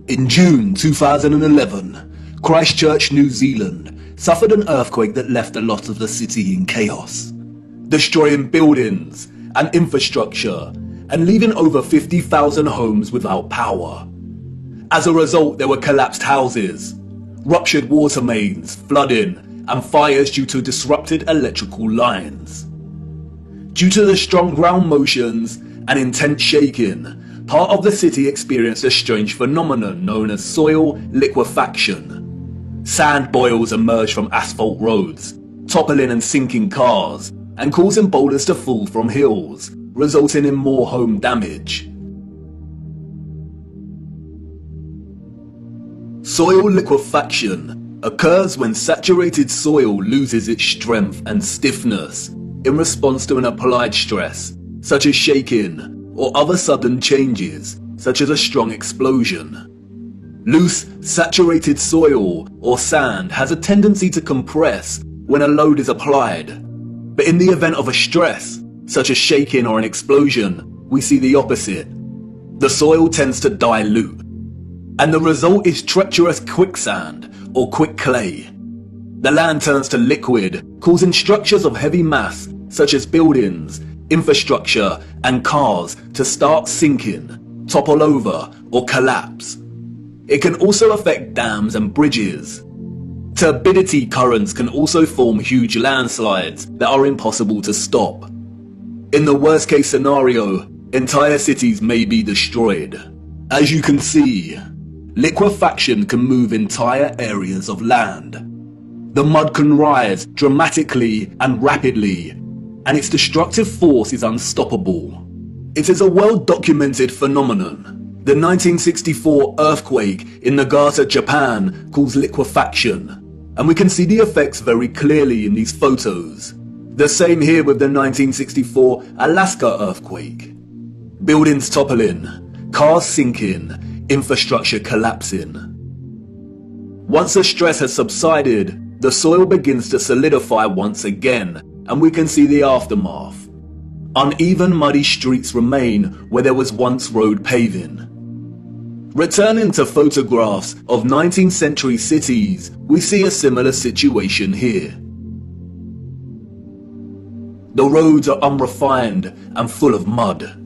In June 2011, Christchurch, New Zealand suffered an earthquake that left a lot of the city in chaos, destroying buildings and infrastructure and leaving over 50,000 homes without power. As a result, there were collapsed houses, ruptured water mains, flooding, and fires due to disrupted electrical lines. Due to the strong ground motions and intense shaking, part of the city experienced a strange phenomenon known as soil liquefaction. Sand boils emerged from asphalt roads, toppling and sinking cars, and causing boulders to fall from hills, resulting in more home damage. Soil liquefaction occurs when saturated soil loses its strength and stiffness in response to an applied stress, such as shaking, or other sudden changes, such as a strong explosion. Loose, saturated soil or sand has a tendency to compress when a load is applied, but in the event of a stress, such as shaking or an explosion, we see the opposite. The soil tends to dilute, and the result is treacherous quicksand or quick clay. The land turns to liquid, causing structures of heavy mass, such as buildings, infrastructure, and cars to start sinking, topple over, or collapse. It can also affect dams and bridges. Turbidity currents can also form huge landslides that are impossible to stop. In the worst case scenario, entire cities may be destroyed. As you can see, liquefaction can move entire areas of land. The mud can rise dramatically and rapidly, and its destructive force is unstoppable. It is a well-documented phenomenon. The 1964 earthquake in Nagata, Japan caused liquefaction, and we can see the effects very clearly in these photos. The same here with the 1964 Alaska earthquake. Buildings toppling, cars sinking, infrastructure collapsing. Once the stress has subsided, the soil begins to solidify once again, and we can see the aftermath. Uneven muddy streets remain where there was once road paving. Returning to photographs of 19th century cities, we see a similar situation here. The roads are unrefined and full of mud.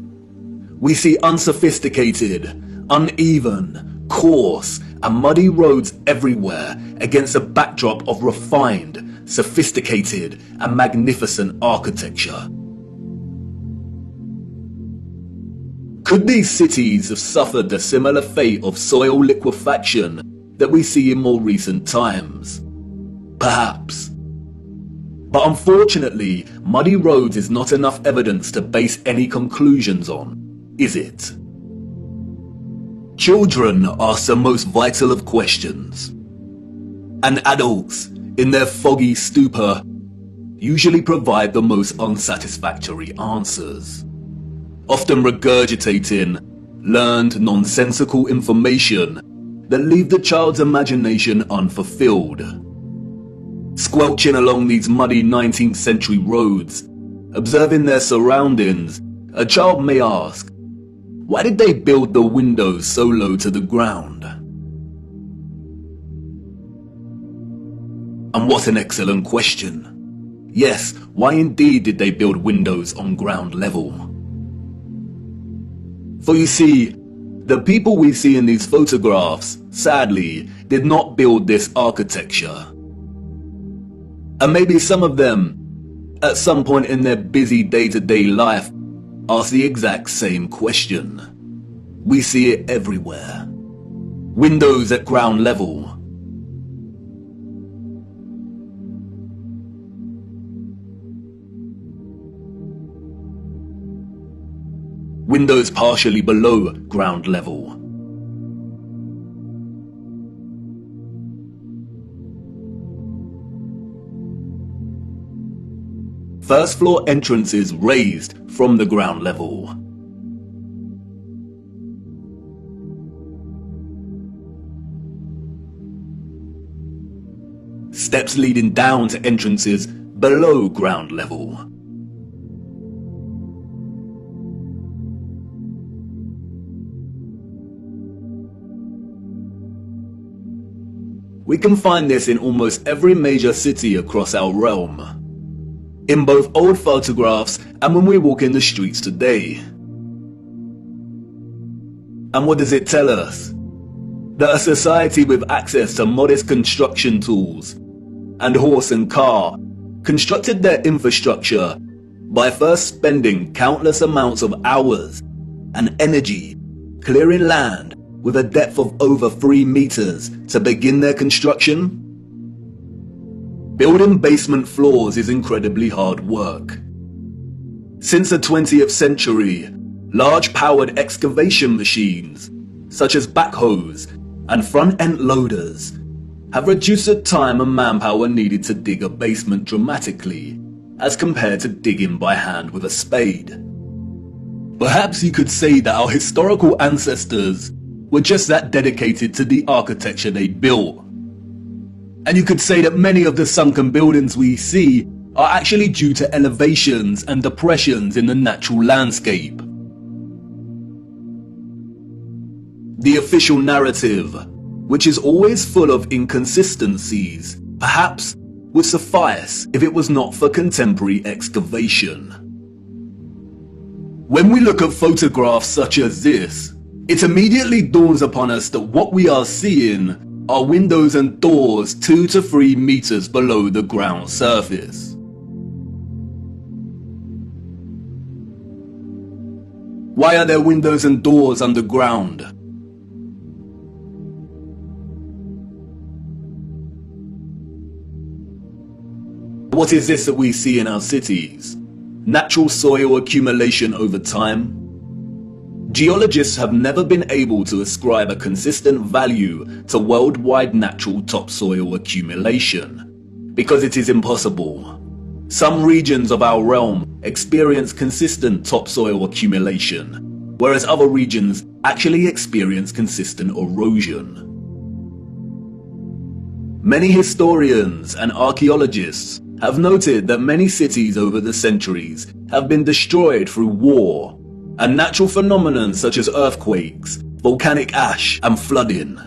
We see unsophisticated, uneven, coarse, and muddy roads everywhere against a backdrop of refined, sophisticated, and magnificent architecture. Could these cities have suffered the similar fate of soil liquefaction that we see in more recent times? Perhaps. But unfortunately, muddy roads is not enough evidence to base any conclusions on, is it? Children ask the most vital of questions, and adults, in their foggy stupor, usually provide the most unsatisfactory answers, often regurgitating learned nonsensical information that leave the child's imagination unfulfilled. Squelching along these muddy 19th century roads, observing their surroundings, a child may ask, why did they build the windows so low to the ground? And what an excellent question. Yes, why indeed did they build windows on ground level? For you see, the people we see in these photographs, sadly, did not build this architecture. And maybe some of them, at some point in their busy day-to-day life, ask the exact same question. We see it everywhere. Windows at ground level. Windows partially below ground level. First floor entrances raised from the ground level. Steps leading down to entrances below ground level. We can find this in almost every major city across our realm, in both old photographs and when we walk in the streets today. And what does it tell us? That a society with access to modest construction tools and horse and car constructed their infrastructure by first spending countless amounts of hours and energy clearing land with a depth of over 3 meters to begin their construction? Building basement floors is incredibly hard work. Since the 20th century, large powered excavation machines, such as backhoes and front-end loaders, have reduced the time and manpower needed to dig a basement dramatically, as compared to digging by hand with a spade. Perhaps you could say that our historical ancestors were just that dedicated to the architecture they built. And you could say that many of the sunken buildings we see are actually due to elevations and depressions in the natural landscape. The official narrative, which is always full of inconsistencies, perhaps would suffice if it was not for contemporary excavation. When we look at photographs such as this, it immediately dawns upon us that what we are seeing are windows and doors 2 to 3 meters below the ground surface. Why are there windows and doors underground? What is this that we see in our cities? Natural soil accumulation over time? Geologists have never been able to ascribe a consistent value to worldwide natural topsoil accumulation, because it is impossible. Some regions of our realm experience consistent topsoil accumulation, whereas other regions actually experience consistent erosion. Many historians and archaeologists have noted that many cities over the centuries have been destroyed through war and natural phenomena such as earthquakes, volcanic ash, and flooding.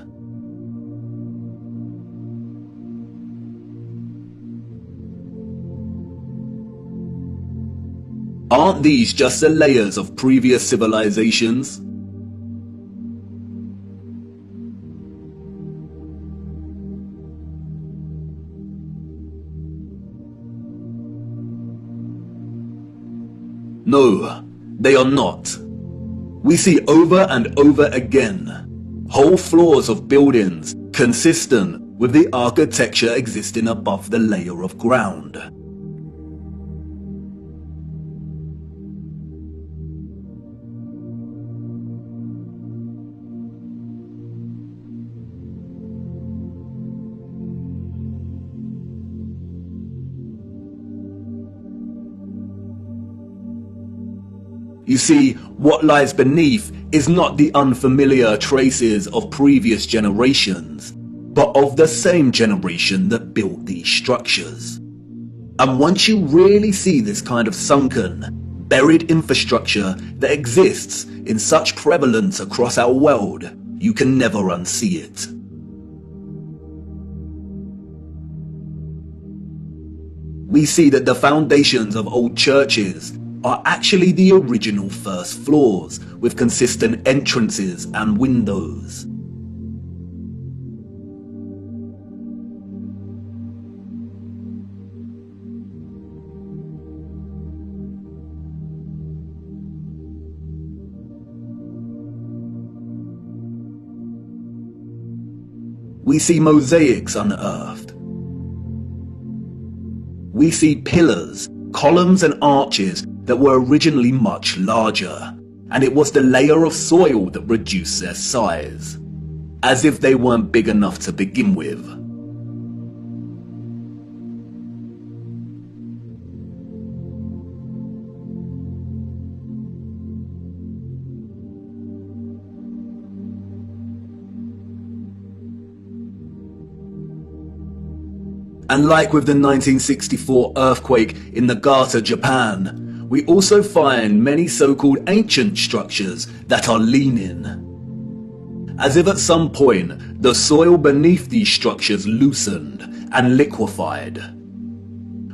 Aren't these just the layers of previous civilizations? No, they are not. We see over and over again whole floors of buildings consistent with the architecture existing above the layer of ground. You see, what lies beneath is not the unfamiliar traces of previous generations, but of the same generation that built these structures. And once you really see this kind of sunken, buried infrastructure that exists in such prevalence across our world, you can never unsee it. We see that the foundations of old churches are actually the original first floors, with consistent entrances and windows. We see mosaics unearthed. We see pillars, columns and arches that were originally much larger, and it was the layer of soil that reduced their size, as if they weren't big enough to begin with. And like with the 1964 earthquake in Nagata, Japan, we also find many so-called ancient structures that are leaning. as if at some point the soil beneath these structures loosened and liquefied.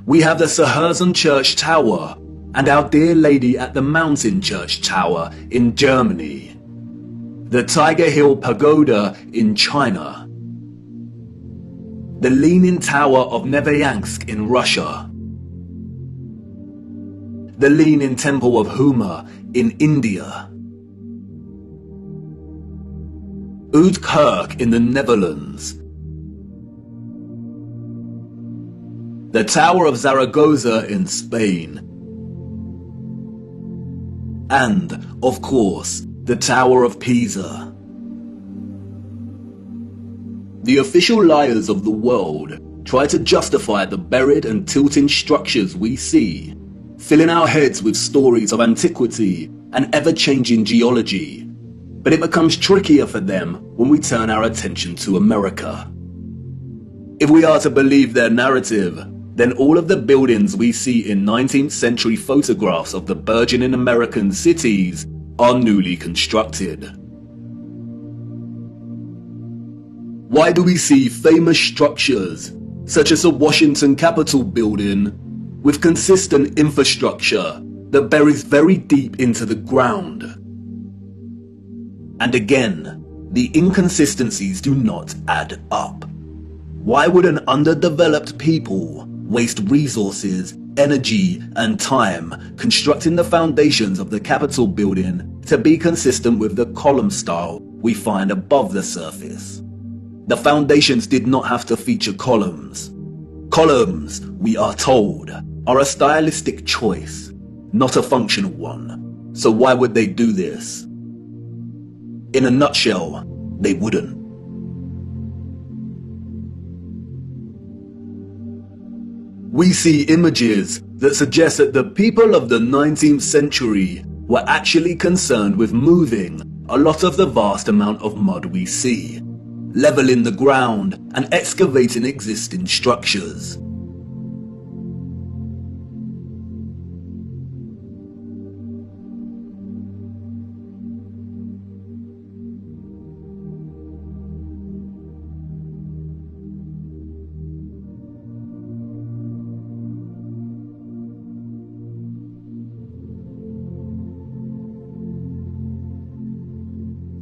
We have the Sahersen Church Tower and Our Dear Lady at the Mountain Church Tower in Germany, the Tiger Hill Pagoda in China, the Leaning Tower of Neveyansk in Russia, the Leaning Temple of Huma in India, Oud Kirk in the Netherlands, the Tower of Zaragoza in Spain, and, of course, the Tower of Pisa. The official liars of the world try to justify the buried and tilting structures we see, filling our heads with stories of antiquity and ever-changing geology. But it becomes trickier for them when we turn our attention to America. If we are to believe their narrative, then all of the buildings we see in 19th century photographs of the burgeoning American cities are newly constructed. Why do we see famous structures, such as the Washington Capitol building, with consistent infrastructure that buries very deep into the ground? And again, the inconsistencies do not add up. Why would an underdeveloped people waste resources, energy, and time constructing the foundations of the Capitol building to be consistent with the column style we find above the surface? The foundations did not have to feature columns. Columns, we are told, are a stylistic choice, not a functional one. So why would they do this? In a nutshell, they wouldn't. We see images that suggest that the people of the 19th century were actually concerned with moving a lot of the vast amount of mud we see, leveling the ground and excavating existing structures.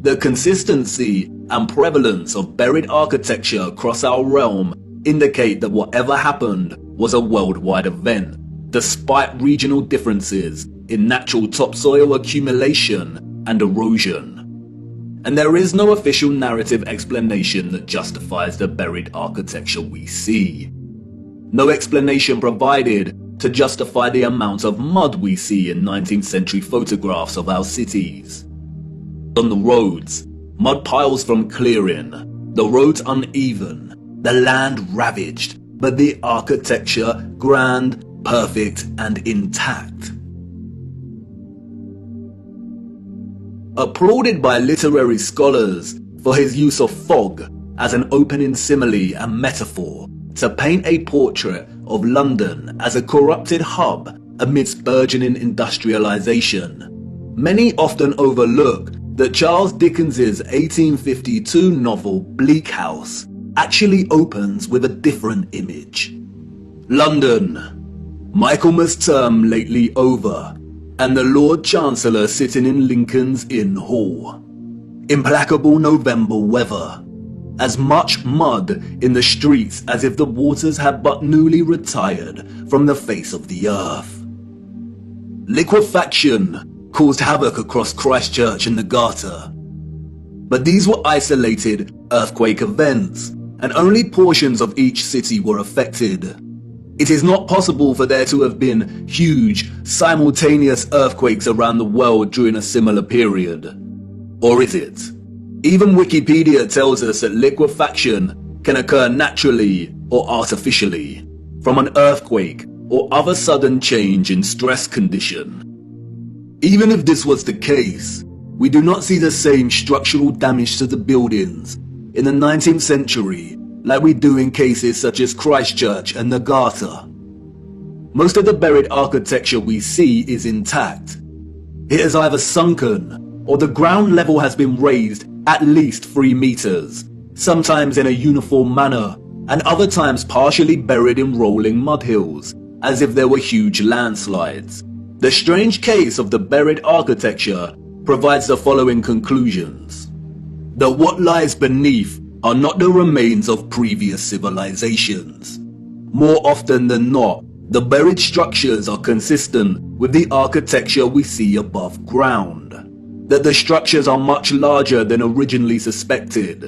The consistency and prevalence of buried architecture across our realm indicate that whatever happened was a worldwide event, despite regional differences in natural topsoil accumulation and erosion. And there is no official narrative explanation that justifies the buried architecture we see. No explanation provided to justify the amount of mud we see in 19th century photographs of our cities. On the roads, mud piles from clearing, the roads uneven, the land ravaged, but the architecture grand, perfect, and intact. Applauded by literary scholars for his use of fog as an opening simile and metaphor to paint a portrait of London as a corrupted hub amidst burgeoning industrialization, many often overlook that Charles Dickens's 1852 novel Bleak House actually opens with a different image. London, Michaelmas term lately over, and the Lord Chancellor sitting in Lincoln's Inn Hall. Implacable November weather, as much mud in the streets as if the waters had but newly retired from the face of the earth. Liquefaction caused havoc across Christchurch and the Garter. But these were isolated earthquake events, and only portions of each city were affected. It is not possible for there to have been huge, simultaneous earthquakes around the world during a similar period. Or is it? Even Wikipedia tells us that liquefaction can occur naturally or artificially, from an earthquake or other sudden change in stress condition. Even if this was the case, we do not see the same structural damage to the buildings in the 19th century like we do in cases such as Christchurch and the Garter. Most of the buried architecture we see is intact. It has either sunken or the ground level has been raised at least 3 meters, sometimes in a uniform manner, and other times partially buried in rolling mud hills, as if there were huge landslides. The strange case of the buried architecture provides the following conclusions: that what lies beneath are not the remains of previous civilizations. More often than not, the buried structures are consistent with the architecture we see above ground, that the structures are much larger than originally suspected,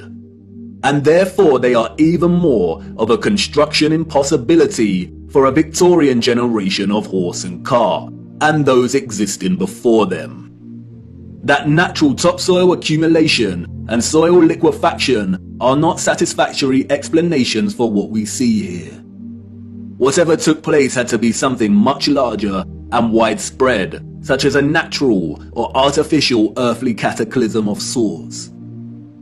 and therefore they are even more of a construction impossibility for a Victorian generation of horse and car, and those existing before them. That natural topsoil accumulation and soil liquefaction are not satisfactory explanations for what we see here. Whatever took place had to be something much larger and widespread, such as a natural or artificial earthly cataclysm of sorts.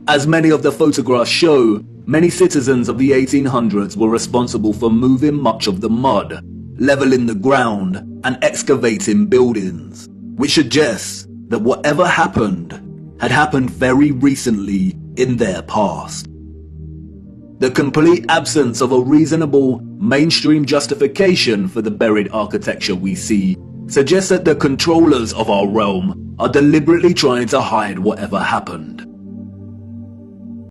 As many of the photographs show, many citizens of the 1800s were responsible for moving much of the mud, leveling the ground, and excavating buildings, which suggests that whatever happened had happened very recently in their past. The complete absence of a reasonable, mainstream justification for the buried architecture we see suggests that the controllers of our realm are deliberately trying to hide whatever happened.